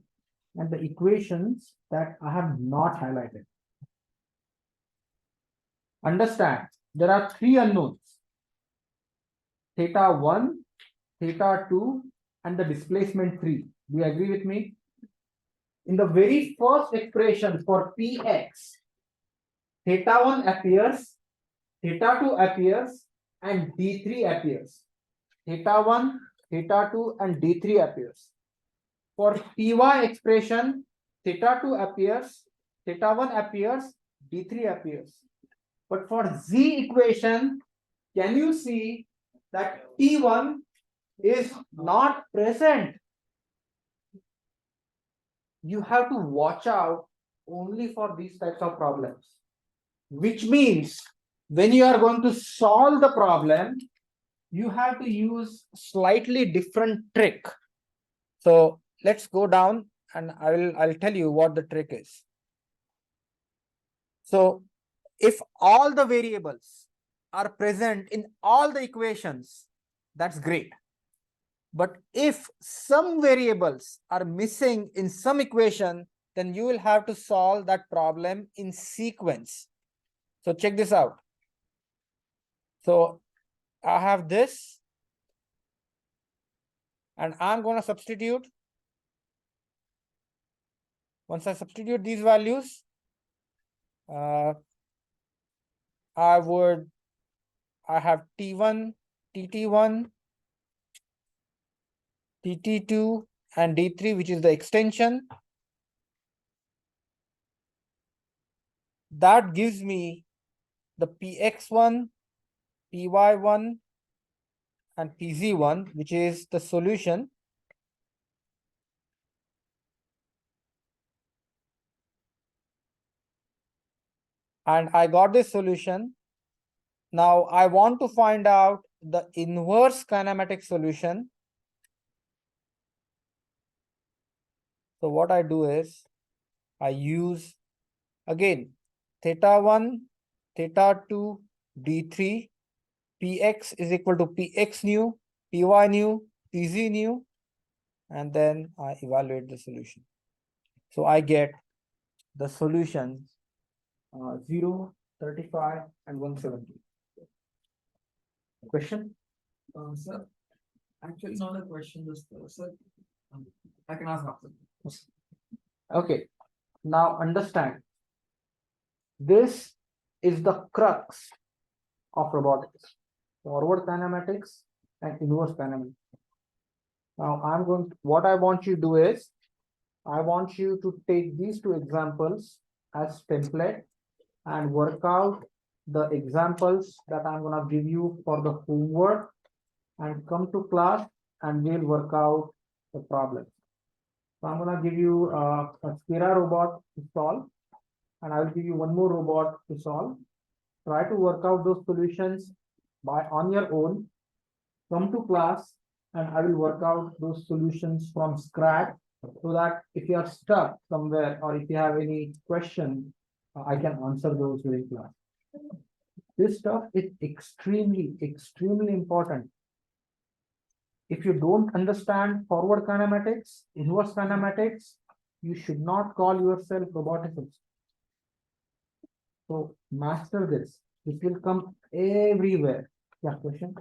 and the equations that I have not highlighted? Understand, there are three unknowns: theta 1, theta 2 and the displacement 3. Do you agree with me? In the very first expression for Px, theta 1 appears, theta 2 appears, and D3 appears. Theta 1, theta 2, and D3 appears. For Py expression, theta 2 appears, theta 1 appears, D3 appears. But for Z equation, can you see that T1 is not present? You have to watch out only for these types of problems, which means when you are going to solve the problem, you have to use slightly different trick. So let's go down and I'll tell you what the trick is. So if all the variables are present in all the equations, that's great. But if some variables are missing in some equation, then you will have to solve that problem in sequence. So check this out. So I have this, and I'm going to substitute. Once I substitute these values, I have T1, TT1, TT2, and D3, which is the extension. That gives me the PX1, PY1, and PZ1, which is the solution. And I got this solution. Now I want to find out the inverse kinematic solution. So what I do is I use again theta 1, theta 2, D3, Px is equal to Px nu, Py nu, Pz nu, and then I evaluate the solution. So I get the solutions 0, 35, and 170. Question? Sir, actually not a question, just, sir, I can ask after. Okay, now understand. This is the crux of robotics: forward kinematics and inverse kinematics. Now what I want you to do is, I want you to take these two examples as template and work out the examples that I'm gonna give you for the homework, and come to class and we'll work out the problem. So I'm gonna give you a Skira robot to solve, and I will give you one more robot to solve. Try to work out those solutions on your own. Come to class and I will work out those solutions from scratch, so that if you are stuck somewhere or if you have any question, I can answer those during class. This stuff is extremely important. If you don't understand forward kinematics, inverse kinematics, you should not call yourself roboticist. So master this. It will come everywhere. Yeah, question?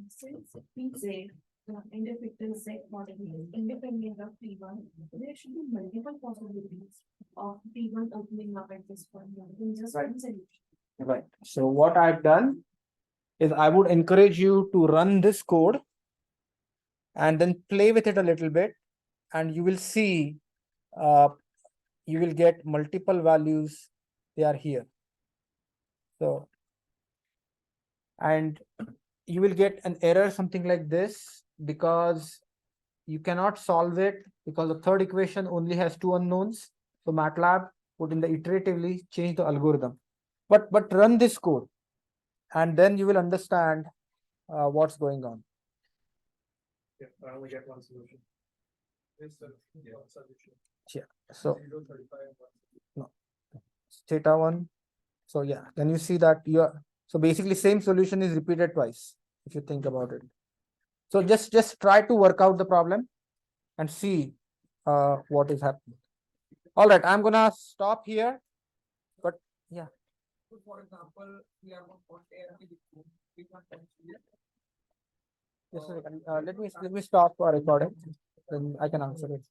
Since PZ And if it is set model independent of T1, there should be multiple possibilities of T1 opening up at this point, in just Right. one solution. Right. So what I've done is I would encourage you to run this code and then play with it a little bit, and you will see you will get multiple values. They are here. So, and you will get an error something like this because you cannot solve it because the third equation only has two unknowns. So MATLAB would in the iteratively change the algorithm. But run this code and then you will understand what's going on. Yeah, I only get one solution. One solution. Yeah. So 0, 35, no, theta one. So yeah, then you see that you are, so basically same solution is repeated twice if you think about it. So just try to work out the problem and see what is happening. All right, I'm gonna stop here. But yeah, So for example, we are going to we can consider just a second. Let me stop for recording. Then I can answer it.